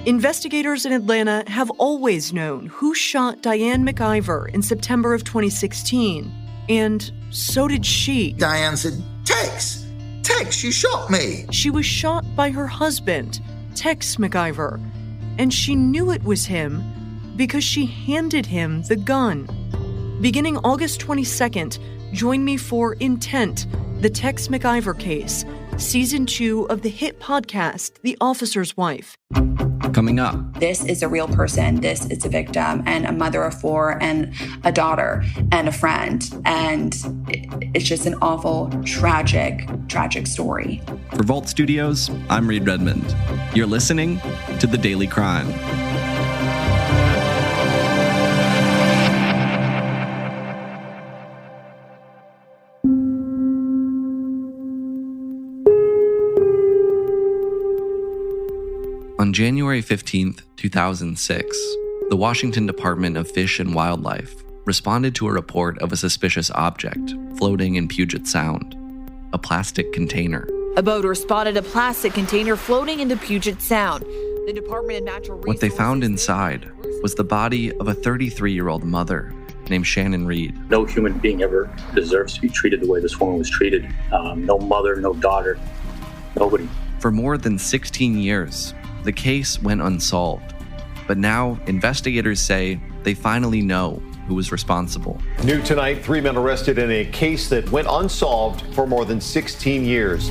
Investigators in Atlanta have always known who shot Diane McIver in September of 2016, and so did she. Diane said, Tex, you shot me. She was shot by her husband, Tex McIver, and she knew it was him because she handed him the gun. Beginning August 22nd, join me for Intent, the Tex McIver case, Season 2 of the hit podcast, The Officer's Wife. Coming up. This is a real person. This is a victim and a mother of 4 and a daughter and a friend. And it's just an awful, tragic story. For Vault Studios, I'm Reed Redmond. You're listening to The Daily Crime. On January 15th, 2006, the Washington Department of Fish and Wildlife responded to a report of a suspicious object floating in Puget Sound, a plastic container. A boater spotted a plastic container floating into Puget Sound. The Department of Natural Resources... What they found inside was the body of a 33-year-old mother named Shanan Read. No human being ever deserves to be treated the way this woman was treated. No mother, no daughter, nobody. For more than 16 years, the case went unsolved, but now investigators say they finally know who was responsible. New tonight, 3 men arrested in a case that went unsolved for more than 16 years.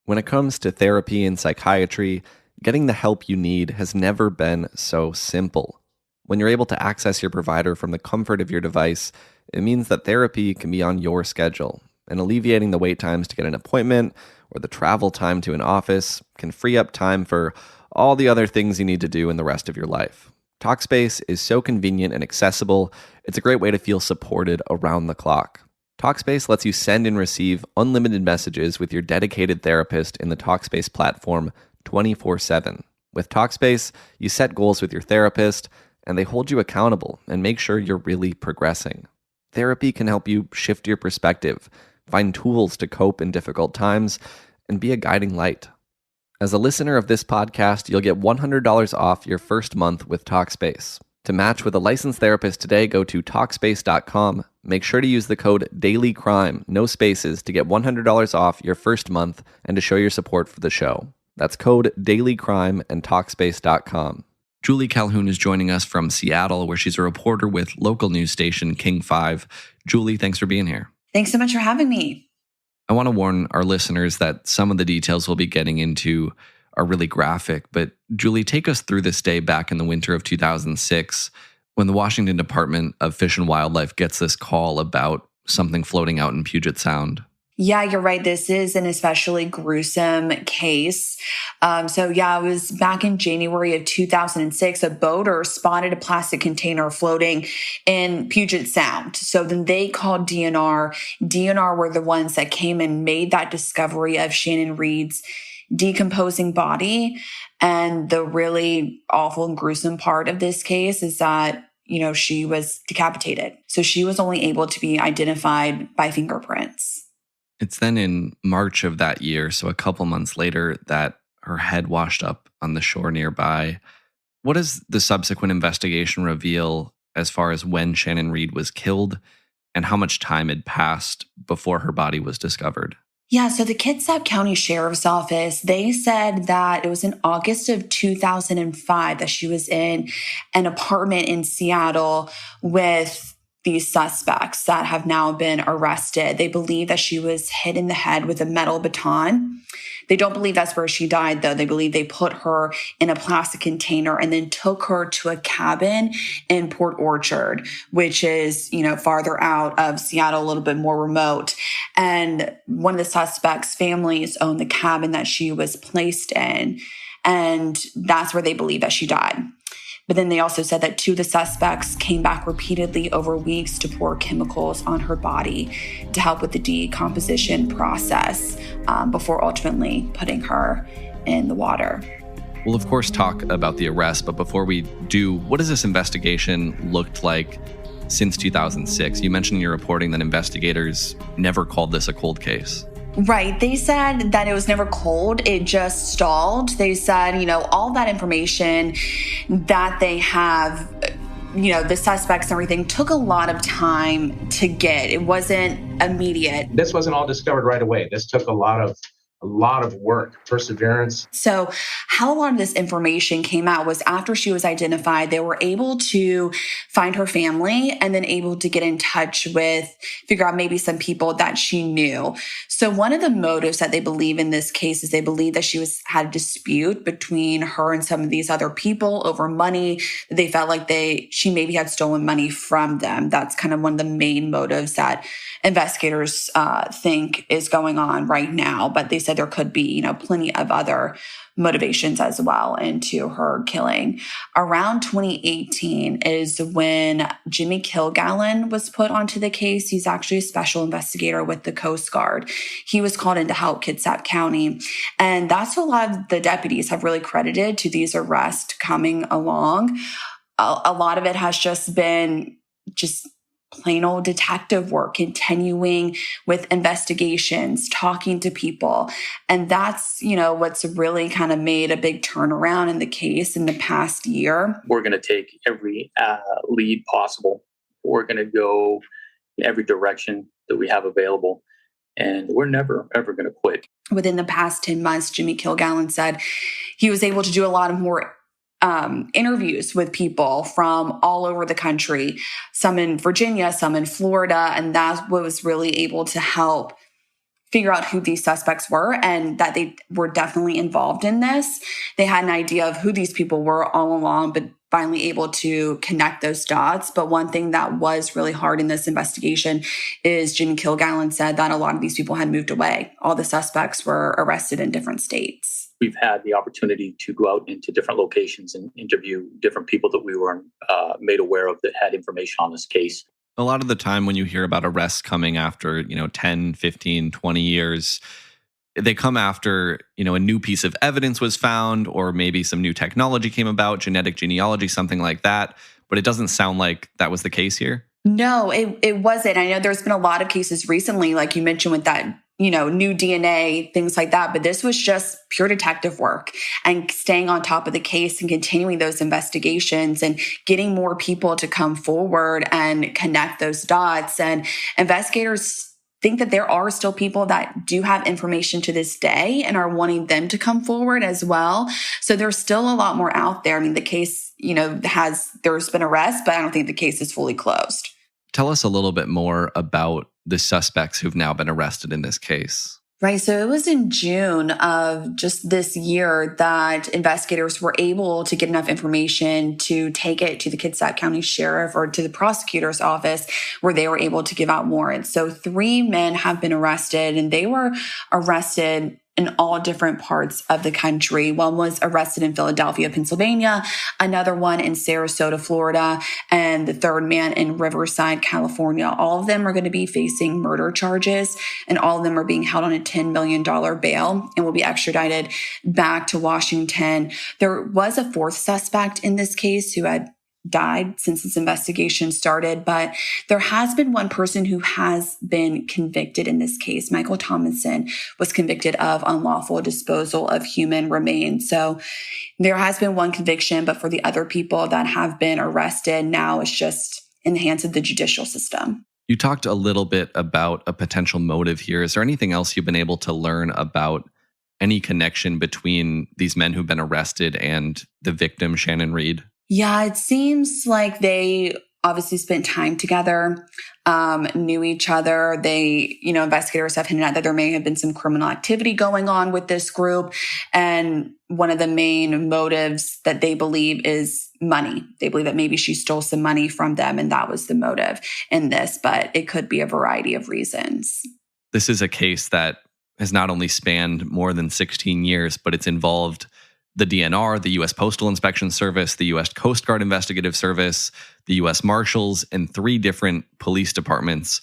When it comes to therapy and psychiatry, getting the help you need has never been so simple. When you're able to access your provider from the comfort of your device, it means that therapy can be on your schedule, and alleviating the wait times to get an appointment or the travel time to an office can free up time for all the other things you need to do in the rest of your life. Talkspace is so convenient and accessible, it's a great way to feel supported around the clock. Talkspace lets you send and receive unlimited messages with your dedicated therapist in the Talkspace platform 24/7. With Talkspace, you set goals with your therapist, and they hold you accountable and make sure you're really progressing. Therapy can help you shift your perspective, find tools to cope in difficult times, and be a guiding light. As a listener of this podcast, you'll get $100 off your first month with Talkspace. To match with a licensed therapist today, go to Talkspace.com. Make sure to use the code DAILYCRIME, no spaces, to get $100 off your first month and to show your support for the show. That's code DAILYCRIME and Talkspace.com. Julie Calhoun is joining us from Seattle, where she's a reporter with local news station King 5. Julie, thanks for being here. Thanks so much for having me. I want to warn our listeners that some of the details we'll be getting into are really graphic, but Julie, take us through this day back in the winter of 2006 when the Washington Department of Fish and Wildlife gets this call about something floating out in Puget Sound. Yeah, you're right. This is an especially gruesome case. It was back in January of 2006, a boater spotted a plastic container floating in Puget Sound. So then they called DNR. DNR were the ones that came and made that discovery of Shanan Read's decomposing body. And the really awful and gruesome part of this case is that, she was decapitated. So she was only able to be identified by fingerprints. It's then in March of that year, so a couple months later, that her head washed up on the shore nearby. What does the subsequent investigation reveal as far as when Shanan Read was killed and how much time had passed before her body was discovered? Yeah, so the Kitsap County Sheriff's Office, they said that it was in August of 2005 that she was in an apartment in Seattle with these suspects that have now been arrested. They believe that she was hit in the head with a metal baton. They don't believe that's where she died, though. They believe they put her in a plastic container and then took her to a cabin in Port Orchard, which is, farther out of Seattle, a little bit more remote. And one of the suspects' families owned the cabin that she was placed in. And that's where they believe that she died. But then they also said that 2 of the suspects came back repeatedly over weeks to pour chemicals on her body to help with the decomposition process before ultimately putting her in the water. We'll, of course, talk about the arrest, but before we do, what does this investigation look like since 2006. You mentioned in your reporting that investigators never called this a cold case. Right. They said that it was never cold. It just stalled. They said, all that information that they have, the suspects and everything took a lot of time to get. It wasn't immediate. This wasn't all discovered right away. This took a lot of work, perseverance. So how a lot of this information came out was after she was identified, they were able to find her family and then able to get in touch with, figure out maybe some people that she knew. So one of the motives that they believe in this case is they believe that she had a dispute between her and some of these other people over money. They felt like she maybe had stolen money from them. That's kind of one of the main motives that investigators think is going on right now. But they said there could be, plenty of other motivations as well into her killing. Around 2018 is when Jimmy Kilgallen was put onto the case. He's actually a special investigator with the Coast Guard. He was called in to help Kitsap County. And that's what a lot of the deputies have really credited to these arrests coming along. A lot of it has just been plain old detective work, continuing with investigations, talking to people. And that's, what's really kind of made a big turnaround in the case in the past year. We're going to take every lead possible. We're going to go in every direction that we have available. And we're never, ever going to quit. Within the past 10 months, Jimmy Kilgallen said he was able to do a lot of more interviews with people from all over the country, some in Virginia, some in Florida, and that was really able to help figure out who these suspects were and that they were definitely involved in this. They had an idea of who these people were all along, but finally able to connect those dots. But one thing that was really hard in this investigation is Jimmy Kilgallen said that a lot of these people had moved away. All the suspects were arrested in different states. We've had the opportunity to go out into different locations and interview different people that we were made aware of that had information on this case. A lot of the time when you hear about arrests coming after, 10, 15, 20 years, they come after, a new piece of evidence was found or maybe some new technology came about, genetic genealogy, something like that. But it doesn't sound like that was the case here. No, it wasn't. I know there's been a lot of cases recently, like you mentioned with that, new DNA, things like that. But this was just pure detective work and staying on top of the case and continuing those investigations and getting more people to come forward and connect those dots. And investigators think that there are still people that do have information to this day and are wanting them to come forward as well. So there's still a lot more out there. I mean, the case, there's been arrests, but I don't think the case is fully closed. Tell us a little bit more about the suspects who've now been arrested in this case. Right. So it was in June of just this year that investigators were able to get enough information to take it to the Kitsap County Sheriff or to the prosecutor's office where they were able to give out warrants. So 3 men have been arrested, and they were arrested in all different parts of the country. One was arrested in Philadelphia, Pennsylvania, another one in Sarasota, Florida, and the third man in Riverside, California. All of them are going to be facing murder charges, and all of them are being held on a $10 million bail and will be extradited back to Washington. There was a 4th suspect in this case who had died since this investigation started, but there has been one person who has been convicted in this case. Michael Thomason was convicted of unlawful disposal of human remains. So there has been one conviction, but for the other people that have been arrested, now it's just in the hands of the judicial system. You talked a little bit about a potential motive here. Is there anything else you've been able to learn about any connection between these men who've been arrested and the victim, Shanan Read? Yeah, it seems like they obviously spent time together, knew each other. They, investigators have hinted at that there may have been some criminal activity going on with this group. And one of the main motives that they believe is money. They believe that maybe she stole some money from them, and that was the motive in this, but it could be a variety of reasons. This is a case that has not only spanned more than 16 years, but it's involved the DNR, the U.S. Postal Inspection Service, the U.S. Coast Guard Investigative Service, the U.S. Marshals, and 3 different police departments.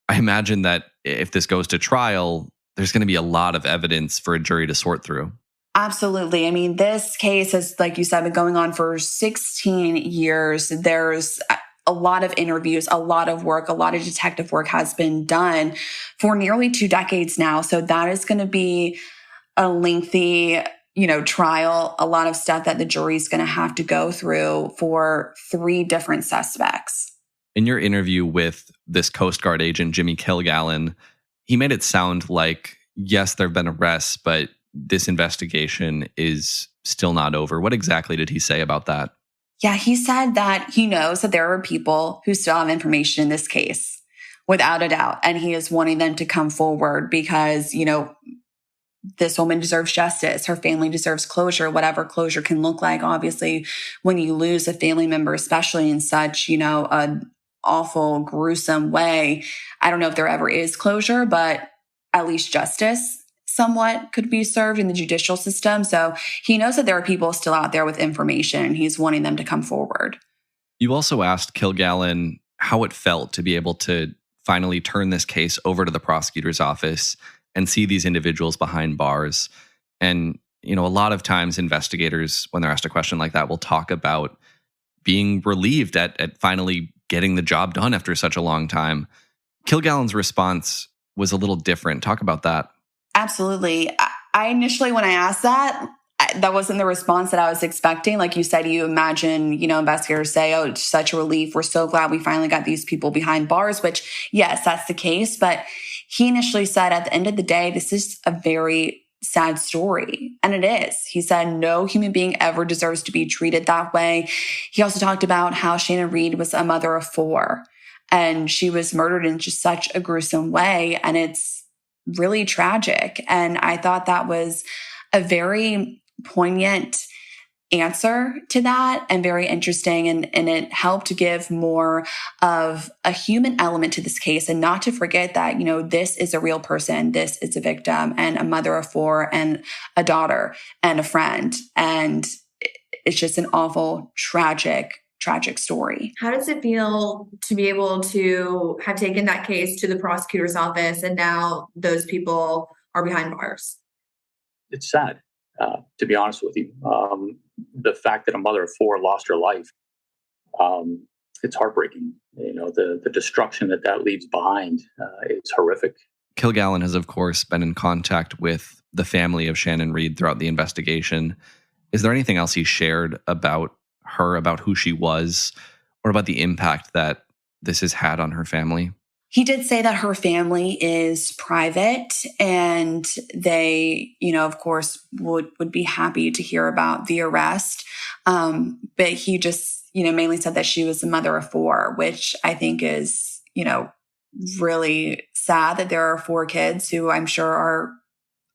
I imagine that if this goes to trial, there's going to be a lot of evidence for a jury to sort through. Absolutely. I mean, this case has, like you said, been going on for 16 years. There's a lot of interviews, a lot of work, a lot of detective work has been done for nearly 2 decades now. So that is going to be a lengthy, trial, a lot of stuff that the jury's going to have to go through for 3 different suspects. In your interview with this Coast Guard agent, Jimmy Kilgallen, he made it sound like, yes, there have been arrests, but this investigation is still not over. What exactly did he say about that? Yeah, he said that he knows that there are people who still have information in this case, without a doubt. And he is wanting them to come forward because, this woman deserves justice. Her family deserves closure, whatever closure can look like. Obviously, when you lose a family member, especially in such, an awful, gruesome way, I don't know if there ever is closure, but at least justice somewhat could be served in the judicial system. So he knows that there are people still out there with information, and he's wanting them to come forward. You also asked Kilgallen how it felt to be able to finally turn this case over to the prosecutor's office and see these individuals behind bars. And, a lot of times investigators, when they're asked a question like that, will talk about being relieved at finally getting the job done after such a long time. Kilgallen's response was a little different. Talk about that. Absolutely. I initially, when I asked that wasn't the response that I was expecting. Like you said, you imagine, investigators say, oh, it's such a relief. We're so glad we finally got these people behind bars, which, yes, that's the case. But he initially said, at the end of the day, this is a very sad story. And it is. He said, no human being ever deserves to be treated that way. He also talked about how Shanan Read was a mother of 4, and she was murdered in just such a gruesome way. And it's really tragic. And I thought that was a very poignant answer to that, and very interesting. And it helped to give more of a human element to this case, and not to forget that, this is a real person. This is a victim, and a mother of 4, and a daughter, and a friend. And it's just an awful, tragic story. How does it feel to be able to have taken that case to the prosecutor's office, and now those people are behind bars? It's sad, to be honest with you. The fact that a mother of 4 lost her life, it's heartbreaking. The destruction that leaves behind, it's horrific. Kilgallen has, of course, been in contact with the family of Shanan Read throughout the investigation. Is there anything else he shared about her, about who she was, or about the impact that this has had on her family? He did say that her family is private, and they, of course, would be happy to hear about the arrest. But he just, mainly said that she was a mother of 4, which I think is, really sad that there are 4 kids who I'm sure are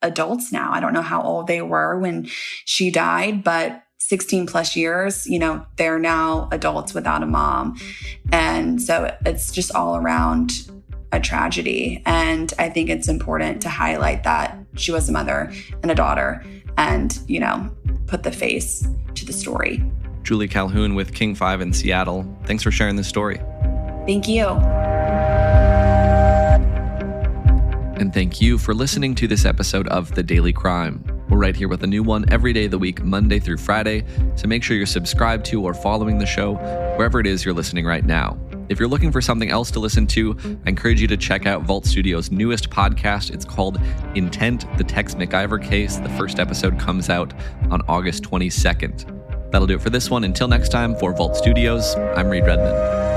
adults now. I don't know how old they were when she died, but 16 plus years, they're now adults without a mom. And so it's just all around a tragedy. And I think it's important to highlight that she was a mother and a daughter, and, put the face to the story. Julie Calhoun with King 5 in Seattle. Thanks for sharing this story. Thank you. And thank you for listening to this episode of The Daily Crime. We're right here with a new one every day of the week, Monday through Friday, so make sure you're subscribed to or following the show wherever it is you're listening right now. If you're looking for something else to listen to, I encourage you to check out Vault Studio's newest podcast. It's called Intent, the Tex McIver Case. The first episode comes out on August 22nd. That'll do it for this one. Until next time, for Vault Studios, I'm Reed Redmond.